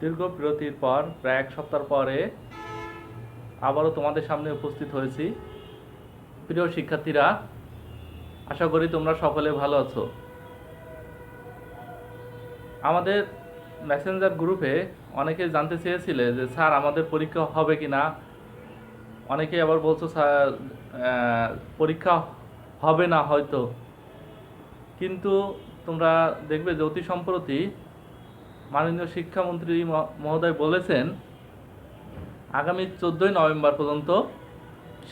দীর্ঘ বিরতির পর প্রায় এক সপ্তাহ পরে আবারও তোমাদের সামনে উপস্থিত হয়েছি। প্রিয় শিক্ষার্থীরা, আশা করি তোমরা সকলে ভালো আছো। আমাদের মেসেঞ্জার গ্রুপে অনেকে জানতে চেয়েছিলে যে স্যার আমাদের পরীক্ষা হবে কি না। অনেকে আবার বলছো স্যার পরীক্ষা হবে না হয়তো, কিন্তু তোমরা দেখবে যে অতি সম্প্রতি মাননীয় শিক্ষামন্ত্রী মহোদয় বলেছেন আগামী 14ই নভেম্বর পর্যন্ত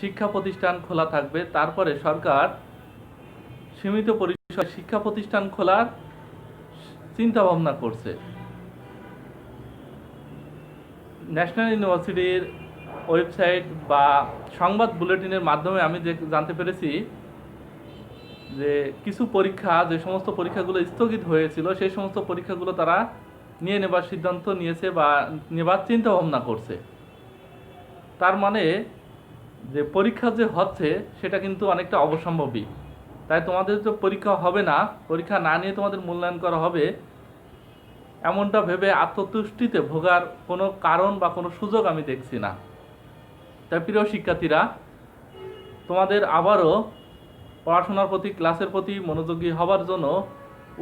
শিক্ষা প্রতিষ্ঠান খোলা থাকবে। তারপরে সরকার সীমিত পরিসরে শিক্ষা প্রতিষ্ঠান খোলার চিন্তা ভাবনা করছে। ন্যাশনাল ইউনিভার্সিটির ওয়েবসাইট বা সংবাদ বুলেটিনের মাধ্যমে আমি জানতে পেরেছি যে কিছু পরীক্ষা, যে সমস্ত পরীক্ষাগুলো স্থগিত হয়েছিল সেই সমস্ত পরীক্ষাগুলো তারা নিয়ে নেবার সিদ্ধান্ত নিয়েছে বা নেবার চিন্তা ভাবনা করছে। তার মানে যে পরীক্ষা যে হচ্ছে সেটা কিন্তু অনেকটা অবসম্ভাবী। তাই তোমাদের যে পরীক্ষা হবে না, পরীক্ষা না নিয়ে তোমাদের মূল্যায়ন করা হবে, এমনটা ভেবে আত্মতুষ্টিতে ভোগার কোনো কারণ বা কোনো সুযোগ আমি দেখছি না। তাই প্রিয় শিক্ষার্থীরা, তোমাদের আবারও পড়াশোনার প্রতি, ক্লাসের প্রতি মনোযোগী হবার জন্য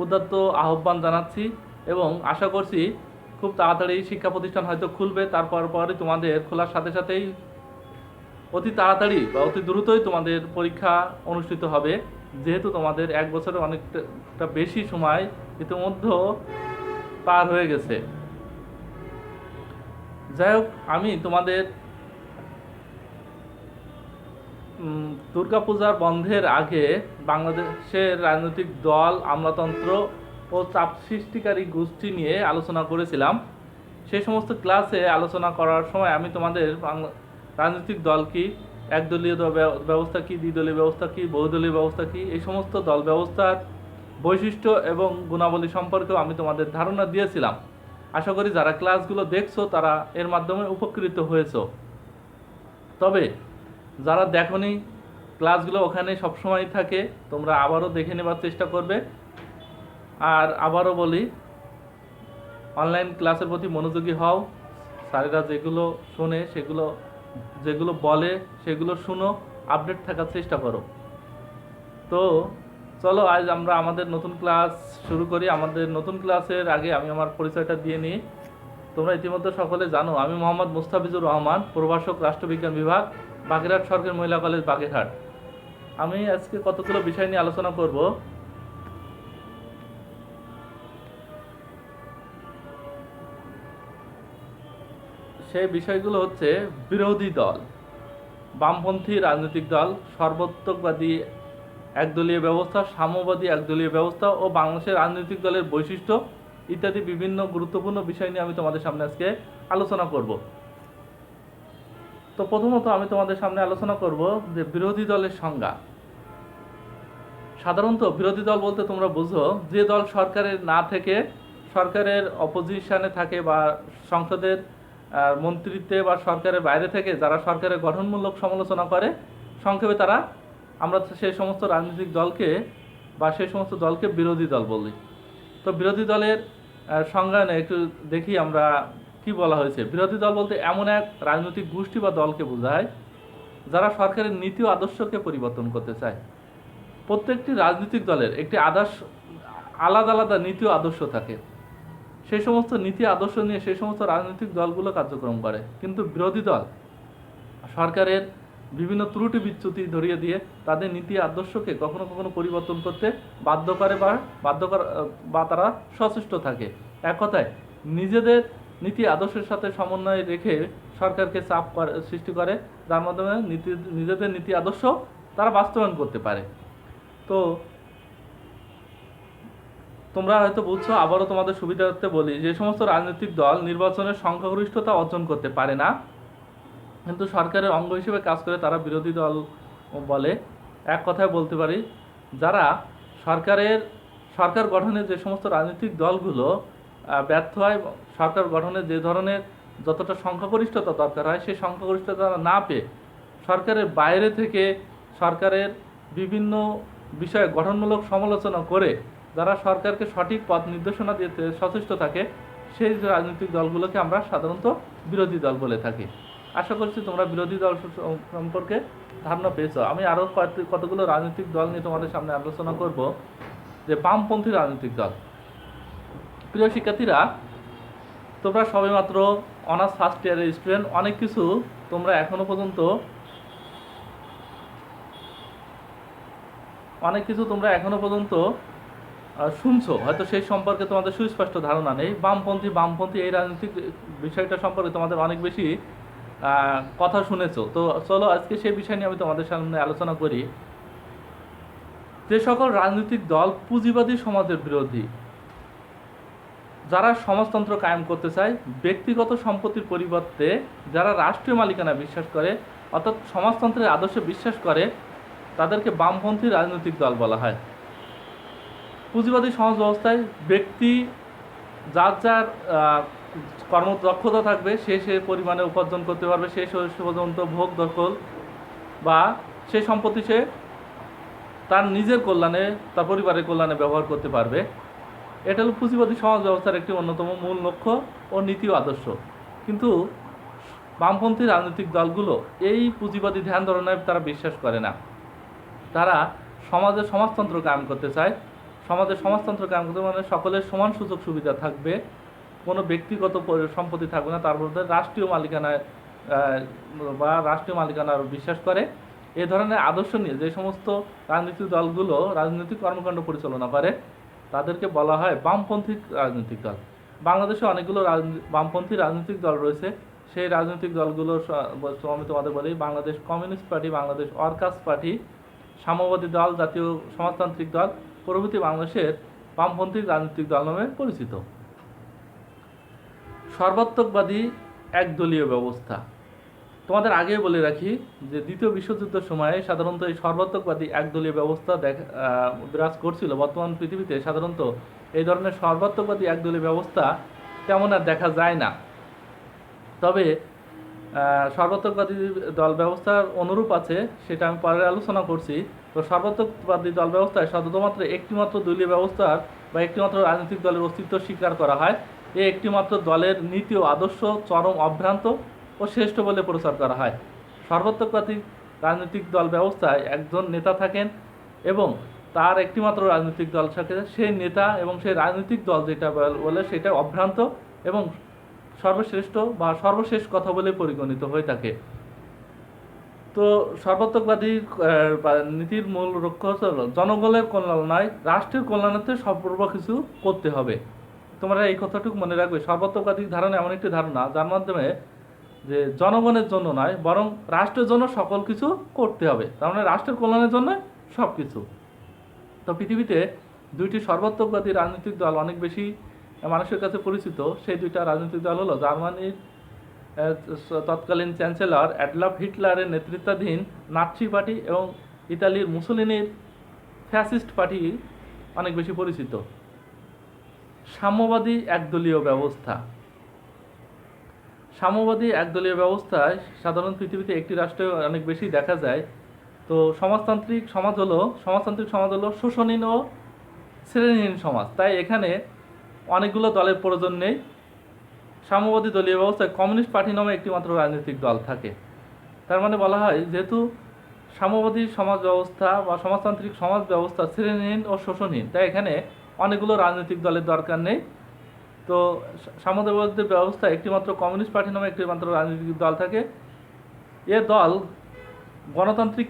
উদাত্ত আহ্বান জানাচ্ছি এবং আশা করছি খুব তাড়াতাড়ি শিক্ষা প্রতিষ্ঠান হয়তো খুলবে। তারপর পরে তোমাদের খোলার সাথে সাথেই অতি তাড়াতাড়ি বা অতি দ্রুতই তোমাদের পরীক্ষা অনুষ্ঠিত হবে, যেহেতু তোমাদের এক বছরে অনেকটা বেশি সময় ইতিমধ্যে পার হয়ে গেছে। যাই হোক, আমি তোমাদের দুর্গাপূজার বন্ধের আগে বাংলাদেশের রাজনৈতিক দল, আমলাতন্ত্র ও চাপ সৃষ্টিকারী গোষ্ঠী নিয়ে আলোচনা করেছিলাম। সেই সমস্ত ক্লাসে আলোচনা করার সময় আমি তোমাদের রাজনৈতিক দল কি, একদলীয় ব্যবস্থা কি, দ্বিদলীয় ব্যবস্থা কি, বহুদলীয় ব্যবস্থা কি, এই সমস্ত দল ব্যবস্থার বৈশিষ্ট্য এবং গুণাবলী সম্পর্কেও আমি তোমাদের ধারণা দিয়েছিলাম। আশা করি যারা ক্লাসগুলো দেখছো তারা এর মাধ্যমে উপকৃত হয়েছো। তবে যারা দেখোনি, ক্লাসগুলো ওখানে সবসময় থাকে, তোমরা আবারও দেখে নেবার চেষ্টা করবে। আর আবারও বলি, অনলাইন ক্লাসের প্রতি মনোযোগী হও। স্যারেরা যেগুলো শোনে, যেগুলো বলে সেগুলো শুনো, আপডেট থাকার চেষ্টা করো। তো চলো আজ আমরা আমাদের নতুন ক্লাস শুরু করি। আমাদের নতুন ক্লাসের আগে আমি আমার পরিচয়টা দিয়ে নিই। তোমরা ইতিমধ্যে সকলে জানো, আমি মোহাম্মদ মুস্তাফিজুর রহমান, প্রভাষক, রাষ্ট্রবিজ্ঞান বিভাগ, বাগেরহাট সরকারি মহিলা কলেজ, বাগেরহাট। আমি আজকে কতগুলো বিষয় নিয়ে আলোচনা করব। সেই বিষয়গুলো হচ্ছে বিরোধী দল, বামপন্থী রাজনৈতিক দল, সর্বোত্তকবাদী একদলীয় ব্যবস্থা, সাম্যবাদী একদলীয় ব্যবস্থা ও বাংলাদেশের রাজনৈতিক দলের বৈশিষ্ট্য ইত্যাদি বিভিন্ন গুরুত্বপূর্ণ বিষয় নিয়ে আমি তোমাদের সামনে আজকে আলোচনা করব। তো প্রথমত আমি তোমাদের সামনে আলোচনা করব যে বিরোধী দলের সংজ্ঞা। সাধারণত বিরোধী দল বলতে তোমরা বুঝো যে দল সরকারের না থেকে সরকারের অপোজিশনে থাকে বা সংসদের মন্ত্রিত্বে বা সরকারের বাইরে থেকে যারা সরকারের গঠনমূলক সমালোচনা করে, সংক্ষেপে তারা, আমরা সেই সমস্ত রাজনৈতিক দলকে বা সেই সমস্ত দলকে বিরোধী দল বলি। তো বিরোধী দলের সংজ্ঞানে একটু দেখি আমরা কি বলা হয়েছে। বিরোধী দল বলতে এমন এক রাজনৈতিক গোষ্ঠী বা দলকে বোঝায় যারা সরকারের নীতি ও আদর্শকে পরিবর্তন করতে চায়। প্রত্যেকটি রাজনৈতিক দলের একটি আলাদা আলাদা নীতি ও আদর্শ থাকে। সেই সমস্ত নীতি আদর্শ নিয়ে সেই সমস্ত রাজনৈতিক দলগুলো কার্যক্রম করে। কিন্তু বিরোধী দল সরকারের বিভিন্ন ত্রুটি বিচ্যুতি ধরিয়ে দিয়ে তাদের নীতি আদর্শকে কখনো কখনো পরিবর্তন করতে বাধ্য করে বা তারা সচেষ্ট থাকে। এক কথায় নিজেদের নীতি আদর্শের সাথে সমন্বয় রেখে সরকারকে চাপ সৃষ্টি করে, যার মাধ্যমে নিজেদের নীতি আদর্শ তারা বাস্তবায়ন করতে পারে। তো তোমরা হয়তো বুঝছো, আবারও তোমাদের সুবিধার্থে বলি, যে সমস্ত রাজনৈতিক দল নির্বাচনের সংখ্যাগরিষ্ঠতা অর্জন করতে পারে না কিন্তু সরকারের অঙ্গ হিসেবে কাজ করে, তারা বিরোধী দল বলে। এক কথায় বলতে পারি, যারা সরকার গঠনের যে সমস্ত রাজনৈতিক দলগুলো ব্যর্থ হয়, সরকার গঠনে যে ধরনের যতটা সংখ্যাগরিষ্ঠতা দরকার হয় সেই সংখ্যাগরিষ্ঠতা না পেয়ে সরকারের বাইরে থেকে সরকারের বিভিন্ন বিষয়ে গঠনমূলক সমালোচনা করে যারা সরকারকে সঠিক পথ নির্দেশনা দিতে সচেষ্ট থাকে, সেই রাজনৈতিক দলগুলোকে আমরা সাধারণত বিরোধী দল বলে থাকি। আশা করছি তোমরা বিরোধী দল সম্পর্কে ধারণা পেয়েছ। আমি আরও কতগুলো রাজনৈতিক দল নিয়ে তোমাদের সামনে আলোচনা করব, যে বামপন্থী রাজনৈতিক দল। প্রিয় শিক্ষার্থীরা, তোমরা সবেমাত্র অনার্স ফার্স্ট ইয়ারের স্টুডেন্ট, অনেক কিছু তোমরা এখনো পর্যন্ত শুনছো, হয়তো সেই সম্পর্কে তোমাদের সুস্পষ্ট ধারণা নেই। বামপন্থী এই রাজনৈতিক বিষয়টা সম্পর্কে তোমাদের অনেক বেশি কথা শুনেছো। তো চলো আজকে সেই বিষয় নিয়ে আমি তোমাদের সামনে আলোচনা করি। যে সকল রাজনৈতিক দল পুঁজিবাদী সমাজের বিরোধী, যারা সমাজতন্ত্র কায়েম করতে চায়, ব্যক্তিগত সম্পত্তির পরিবর্তে যারা রাষ্ট্রীয় মালিকানা বিশ্বাস করে, অর্থাৎ সমাজতন্ত্রের আদর্শে বিশ্বাস করে, তাদেরকে বামপন্থী রাজনৈতিক দল বলা হয়। পুঁজিবাদী সমাজ ব্যবস্থায় ব্যক্তি যার কর্মদক্ষতা থাকবে, সে পরিমাণে উপার্জন করতে পারবে, সে পর্যন্ত ভোগ দখল বা সেই সম্পত্তি সে তার নিজের কল্যাণে, তার পরিবারের কল্যাণে ব্যবহার করতে পারবে। এটা হলো পুঁজিবাদী সমাজ ব্যবস্থার একটি অন্যতম মূল লক্ষ্য ও নীতি ও আদর্শ। কিন্তু বামপন্থী রাজনৈতিক দলগুলো এই পুঁজিবাদী ধ্যান ধারণায় তারা বিশ্বাস করে না। তারা সমাজতন্ত্র কায়েম করতে চায়। সমাজতন্ত্র কায়েম করতে মানে সকলের সমান সুযোগ সুবিধা থাকবে, কোনো ব্যক্তিগত সম্পত্তি থাকবে না, তার মধ্যে রাষ্ট্রীয় মালিকানার বিশ্বাস করে। এ ধরনের আদর্শ নিয়ে যে সমস্ত রাজনৈতিক দলগুলো রাজনৈতিক কর্মকাণ্ড পরিচালনা করে, তাদেরকে বলা হয় বামপন্থী রাজনৈতিক দল। বাংলাদেশে অনেকগুলো বামপন্থী রাজনৈতিক দল রয়েছে। সেই রাজনৈতিক দলগুলো আমি তোমাদের বলি: Bangladesh communist party, Bangladesh workers party, সাম্যবাদী দল, জাতীয় সমাজতান্ত্রিক দল প্রভৃতি বাংলাদেশের বামপন্থী রাজনৈতিক দল নামে পরিচিত। সর্বাত্মকবাদী একদলীয় ব্যবস্থা। তোমাদের আগে বলে রাখি যে দ্বিতীয় বিশ্বযুদ্ধের সময়ে সাধারণত এই সর্বাত্মকবাদী একদলীয় ব্যবস্থা বিরাজ করছিল। বর্তমান পৃথিবীতে সাধারণত এই ধরনের সর্বাত্মকবাদী একদলীয় ব্যবস্থা তেমন আর দেখা যায় না। তবে সর্বাত্মকবাদী দল ব্যবস্থার অনুরূপ আছে, সেটা আমি পরে আলোচনা করছি। তো সর্বাত্মকবাদী দল ব্যবস্থায় শুধুমাত্র একটিমাত্র দলীয় ব্যবস্থার বা একটিমাত্র রাজনৈতিক দলের অস্তিত্ব স্বীকার করা হয়। এই একটিমাত্র দলের নীতি ও আদর্শ চরম অভ্রান্ত ও শ্রেষ্ঠ বলে প্রচার করা হয়। সর্বাত্মকবাদী রাজনৈতিক দল ব্যবস্থায় একজন নেতা থাকেন এবং তার একটিমাত্র রাজনৈতিক দল থাকে। সেই নেতা এবং সেই রাজনৈতিক দল যেটা বলে সেটা অভ্রান্ত এবং সর্বশ্রেষ্ঠ বা সর্বশেষ কথা বলে পরিগণিত হয়ে থাকে। তো সর্বাত্মকবাদী নীতির মূল লক্ষ্য হলো জনগণের কল্যাণ নয়, রাষ্ট্রের কল্যাণার্থে সর্ব কিছু করতে হবে। তোমরা এই কথাটুকু মনে রাখবে। সর্বাত্মকবাদী ধারণা এমন একটি ধারণা যার মাধ্যমে যে জনগণের জন্য নয়, বরং রাষ্ট্রের জন্য সকল কিছু করতে হবে। তার মানে রাষ্ট্রের কল্যাণের জন্য সব কিছু। তো পৃথিবীতে দুইটি সর্বাত্মকবাদী রাজনৈতিক দল অনেক বেশি মানুষের কাছে পরিচিত। সেই দুইটা রাজনৈতিক দল হলো জার্মানির তৎকালীন চ্যান্সেলর অ্যাডলফ হিটলারের নেতৃত্বাধীন নাৎসি পার্টি এবং ইতালির মুসোলিনির ফ্যাসিস্ট পার্টি অনেক বেশি পরিচিত। সাম্যবাদী একদলীয় ব্যবস্থা। সাম্যবাদী একদলীয় ব্যবস্থায় সাধারণ পৃথিবীতে একটি রাষ্ট্রে অনেক বেশি দেখা যায়। তো সমাজতান্ত্রিক সমাজ হলো শোষণহীন ও শ্রেণীহীন সমাজ। তাই এখানে অনেকগুলো দলের প্রয়োজন নেই। সাম্যবাদী দলীয় ব্যবস্থায় কমিউনিস্ট পার্টি নামে একটিমাত্র রাজনৈতিক দল থাকে। তার মানে বলা হয়, যেহেতু সাম্যবাদী সমাজ ব্যবস্থা বা সমাজতান্ত্রিক সমাজ ব্যবস্থা শ্রেণীহীন ও শোষণহীন, তাই এখানে অনেকগুলো রাজনৈতিক দলের দরকার নেই। তো সাম্যবাদী ব্যবস্থায় একটিমাত্র কমিউনিস্ট পার্টি নামে একটিমাত্র রাজনৈতিক দল থাকে। এ দল গণতান্ত্রিক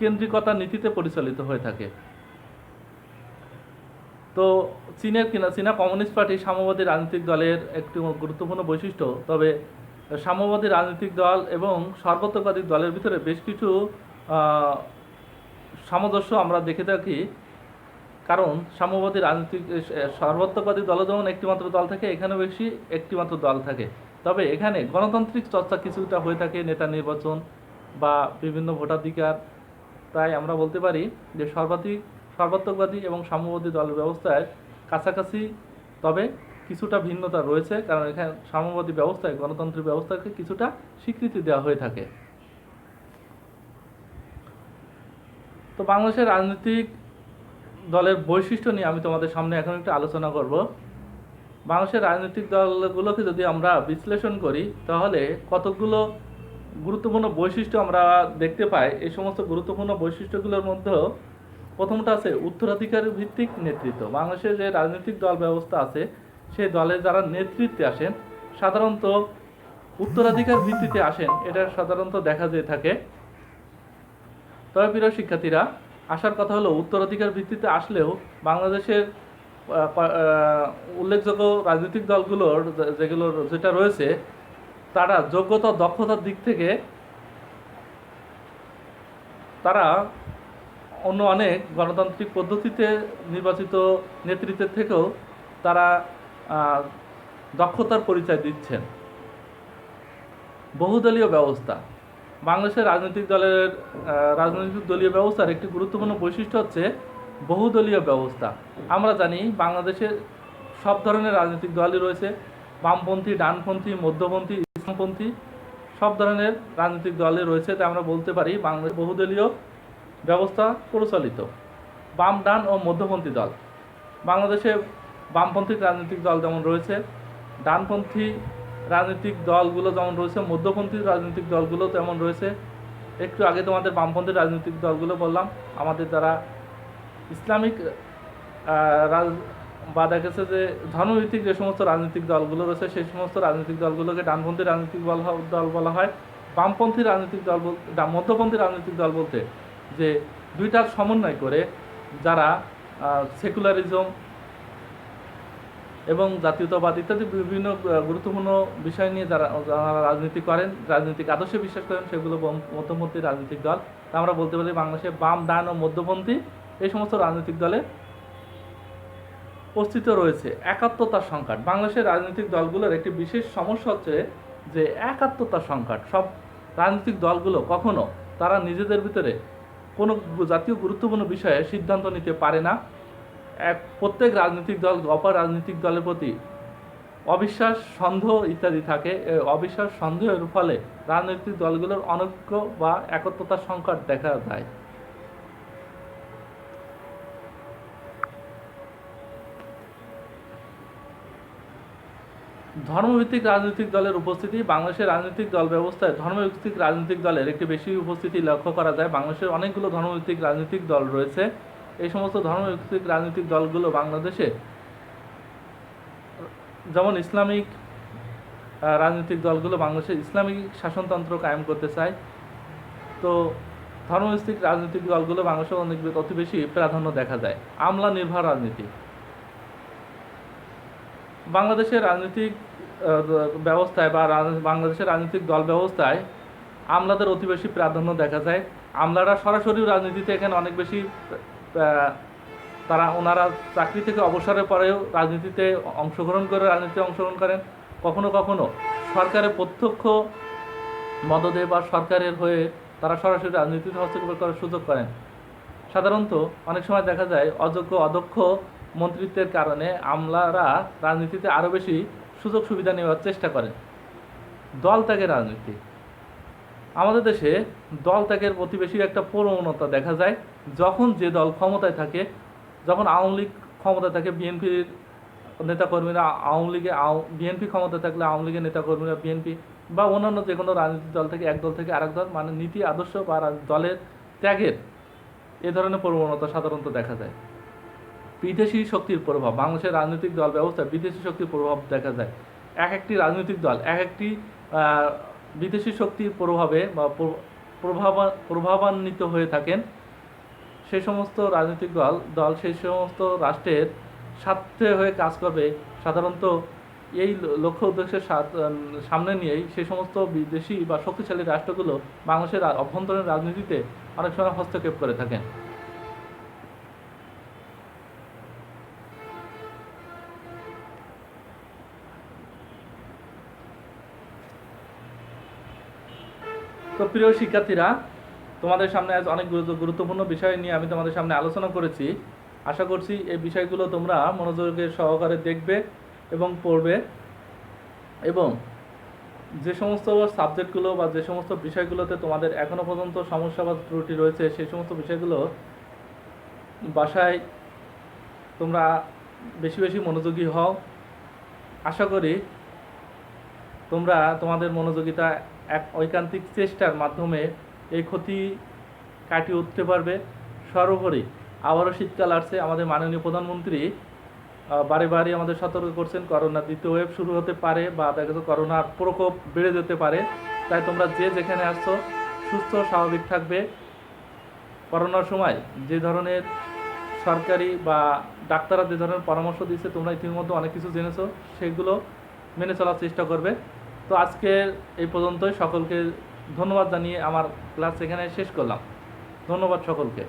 কেন্দ্রিকতা নীতিতে পরিচালিত হয়ে থাকে। তো চীনা কমিউনিস্ট পার্টি সাম্যবাদী রাজনৈতিক দলের একটি গুরুত্বপূর্ণ বৈশিষ্ট্য। তবে সাম্যবাদী রাজনৈতিক দল এবং সর্বাত্মকবাদী দলের ভিতরে বেশ কিছু সামঞ্জস্য আমরা দেখে থাকি। কারণ সাম্যবাদী সর্বাত্মকবাদী দল যেমন একটিমাত্র দল থাকে, এখানেও বেশি একটিমাত্র দল থাকে। তবে এখানে গণতান্ত্রিক চর্চা কিছুটা হয়ে থাকে, নেতা নির্বাচন বা বিভিন্ন ভোটাধিকার। তাই আমরা বলতে পারি যে সর্বাত্মকবাদী এবং সাম্যবাদী দলের ব্যবস্থায় কাছাকাছি, তবে কিছুটা ভিন্নতা রয়েছে। কারণ এখানে সাম্যবাদী ব্যবস্থায় গণতান্ত্রিক ব্যবস্থাকে কিছুটা স্বীকৃতি দেওয়া হয়ে থাকে। তো বাংলাদেশের রাজনৈতিক দলের বৈশিষ্ট্য নিয়ে আমি তোমাদের সামনে এখন একটু আলোচনা করব। বাংলাদেশের রাজনৈতিক দলগুলোকে যদি আমরা বিশ্লেষণ করি তাহলে কতগুলো গুরুত্বপূর্ণ বৈশিষ্ট্য আমরা দেখতে পাই। এই সমস্ত গুরুত্বপূর্ণ বৈশিষ্ট্যগুলোর মধ্যে প্রথমটা আছে উত্তরাধিকার ভিত্তিক নেতৃত্ব। বাংলাদেশের যে রাজনৈতিক দল ব্যবস্থা আছে সেই দলের যারা নেতৃত্বে আসেন সাধারণত উত্তরাধিকার ভিত্তিতে আসেন, এটা সাধারণত দেখা যেয়ে থাকে। তবে প্রিয় শিক্ষার্থীরা, আসার কথা হলো উত্তরাধিকার ভিত্তিতে আসলেও বাংলাদেশের উল্লেখযোগ্য রাজনৈতিক দলগুলোর যেটা রয়েছে তারা যোগ্যতা দক্ষতার দিক থেকে তারা অন্য অনেক গণতান্ত্রিক পদ্ধতিতে নির্বাচিত নেতৃত্বের থেকেও তারা দক্ষতার পরিচয় দিচ্ছেন। বহুদলীয় ব্যবস্থা। বাংলাদেশের রাজনৈতিক দলীয় ব্যবস্থার একটি গুরুত্বপূর্ণ বৈশিষ্ট্য হচ্ছে বহুদলীয় ব্যবস্থা। আমরা জানি বাংলাদেশে সব ধরনের রাজনৈতিক দলই রয়েছে, বামপন্থী, ডানপন্থী, মধ্যপন্থী, ইসলামপন্থী, সব ধরনের রাজনৈতিক দলই রয়েছে। তাই আমরা বলতে পারি বাংলাদেশ বহুদলীয় ব্যবস্থা প্রচলিত। বাম, ডান ও মধ্যপন্থী দল। বাংলাদেশে বামপন্থী রাজনৈতিক দল যেমন রয়েছে, ডানপন্থী রাজনৈতিক দলগুলো যেমন রয়েছে, মধ্যপন্থী রাজনৈতিক দলগুলো তেমন রয়েছে। একটু আগে তোমাদের বামপন্থী রাজনৈতিক দলগুলো বললাম, আমাদের যারা ইসলামিক বা দেখেছে যে ধর্মভিত্তিক যে সমস্ত রাজনৈতিক দলগুলো রয়েছে সেই সমস্ত রাজনৈতিক দলগুলোকে ডানপন্থী রাজনৈতিক দল বলা হয়। বামপন্থী রাজনৈতিক দল মধ্যপন্থী রাজনৈতিক দল বলতে যে দুইটার সমন্বয় করে যারা সেকুলারিজম এবং জাতীয়তাবাদ ইত্যাদি বিভিন্ন গুরুত্বপূর্ণ বিষয় নিয়ে যারা রাজনীতি করেন, রাজনৈতিক আদর্শে বিশ্বাস করেন, সেগুলো মধ্যপন্থী রাজনৈতিক দল। তা আমরা বলতে পারি বাংলাদেশে বাম, ডান ও মধ্যপন্থী এই সমস্ত রাজনৈতিক দলে অস্তিত্ব রয়েছে। একাত্মতার সংকট। বাংলাদেশের রাজনৈতিক দলগুলোর একটি বিশেষ সমস্যা হচ্ছে যে একাত্মতার সংকট। সব রাজনৈতিক দলগুলো কখনো তারা নিজেদের ভিতরে কোনো জাতীয় গুরুত্বপূর্ণ বিষয়ে সিদ্ধান্ত নিতে পারে না। প্রত্যেক রাজনৈতিক দল অপর রাজনৈতিক দলের প্রতি অবিশ্বাস, সন্দেহ ইত্যাদি থাকে। অবিশ্বাস, সন্দেহের ফলে রাজনৈতিক দলগুলোর অনৈক্য বা একত্রতার সংকট দেখা যায়। ধর্মভিত্তিক রাজনৈতিক দলের উপস্থিতি। বাংলাদেশের রাজনৈতিক দল ব্যবস্থায় ধর্মভিত্তিক রাজনৈতিক দলের একটি বেশি উপস্থিতি লক্ষ্য করা যায়। বাংলাদেশের অনেকগুলো ধর্মভিত্তিক রাজনৈতিক দল রয়েছে। এই সমস্ত ধর্মভিত্তিক রাজনৈতিক দলগুলো বাংলাদেশে যেমন ইসলামিক রাজনৈতিক দলগুলো বাংলাদেশে ইসলামিক শাসনতন্ত্র কায়েম করতে চায়। তো ধর্মভিত্তিক রাজনৈতিক দলগুলো বাংলাদেশে অতি বেশি প্রাধান্য দেখা যায়। আমলা নির্ভর রাজনীতি। বাংলাদেশের রাজনৈতিক ব্যবস্থায় বা বাংলাদেশের রাজনৈতিক দল ব্যবস্থায় আমলাদের অতি বেশি প্রাধান্য দেখা যায়। আমলারা সরাসরি রাজনীতিতে এখানে অনেক বেশি ওনারা চাকরি থেকে অবসরের পরেও রাজনীতিতে অংশগ্রহণ করেন। কখনো কখনো সরকারের প্রত্যক্ষ মদদে বা সরকারের হয়ে তারা সরাসরি রাজনীতিতে হস্তক্ষেপ করার সুযোগ করেন। সাধারণত অনেক সময় দেখা যায় অযোগ্য, অদক্ষ মন্ত্রিত্বের কারণে আমলারা রাজনীতিতে আরও বেশি সুযোগ সুবিধা নেওয়ার চেষ্টা করেন। দল ত্যাগের রাজনীতি। আমাদের দেশে দল ত্যাগের প্রতি বেশি একটা প্রবণতা দেখা যায়। যখন যে দল ক্ষমতায় থাকে, যখন আওয়ামী লীগ ক্ষমতায় থাকে, বিএনপির নেতাকর্মীরা বিএনপি ক্ষমতায় থাকলে আওয়ামী লীগের নেতাকর্মীরা বিএনপি বা অন্যান্য যে কোনো রাজনৈতিক দল থেকে এক দল থেকে আরেক দল, মানে নীতি আদর্শ বা দলের ত্যাগের এ ধরনের প্রবণতা সাধারণত দেখা যায়। বিদেশি শক্তির প্রভাব। বাংলাদেশের রাজনৈতিক দল ব্যবস্থায় বিদেশি শক্তির প্রভাব দেখা যায়। এক একটি রাজনৈতিক দল এক একটি বিদেশি শক্তির প্রভাবে বা প্রভাবান্বিত হয়ে থাকেন। সেই সমস্ত রাজনৈতিক দল সেই সমস্ত রাষ্ট্রের স্বার্থে হয়ে কাজ করবে। সাধারণত এই লক্ষ্য উদ্দেশ্যের সামনে নিয়েই সেই সমস্ত বিদেশি বা শক্তিশালী রাষ্ট্রগুলো বাংলাদেশের অভ্যন্তরীণ রাজনীতিতে অনেক সময় হস্তক্ষেপ করে থাকেন। তো প্রিয় শিক্ষার্থীরা, তোমাদের সামনে আজ অনেক গুরুত্বপূর্ণ বিষয় নিয়ে আমি তোমাদের সামনে আলোচনা করেছি। আশা করছি এই বিষয়গুলো তোমরা মনোযোগের সহকারে দেখবে এবং পড়বে, এবং যে সমস্ত সাবজেক্টগুলো বা যে সমস্ত বিষয়গুলোতে তোমাদের এখনও পর্যন্ত সমস্যা বা ত্রুটি রয়েছে সেই সমস্ত বিষয়গুলো বাসায় তোমরা বেশি বেশি মনোযোগী হও আশা করি তোমরা তোমাদের মনোযোগিতা এক ঐকান্তিক চেষ্টার মাধ্যমে এই ক্ষতি কাটিয়ে উঠতে পারবে। সর্বোপরি আবারও শীতকাল আসছে, আমাদের মাননীয় প্রধানমন্ত্রী বারে বারে আমাদের সতর্ক করছেন করোনার দ্বিতীয় ওয়েভ শুরু হতে পারে বা দেখা যাচ্ছে করোনার প্রকোপ বেড়ে যেতে পারে। তাই তোমরা যে যেখানে আসছো সুস্থ স্বাভাবিক থাকবে। করোনার সময় যে ধরনের সরকারি বা ডাক্তাররা যে ধরনের পরামর্শ দিচ্ছে তোমরা ইতিমধ্যে অনেক কিছু জেনেছো, সেগুলো মেনে চলার চেষ্টা করবে। তো আজকের এই পর্যন্তই, সকলকে ধন্যবাদ জানিয়ে আমার ক্লাস এখানে শেষ করলাম। ধন্যবাদ সকলকে।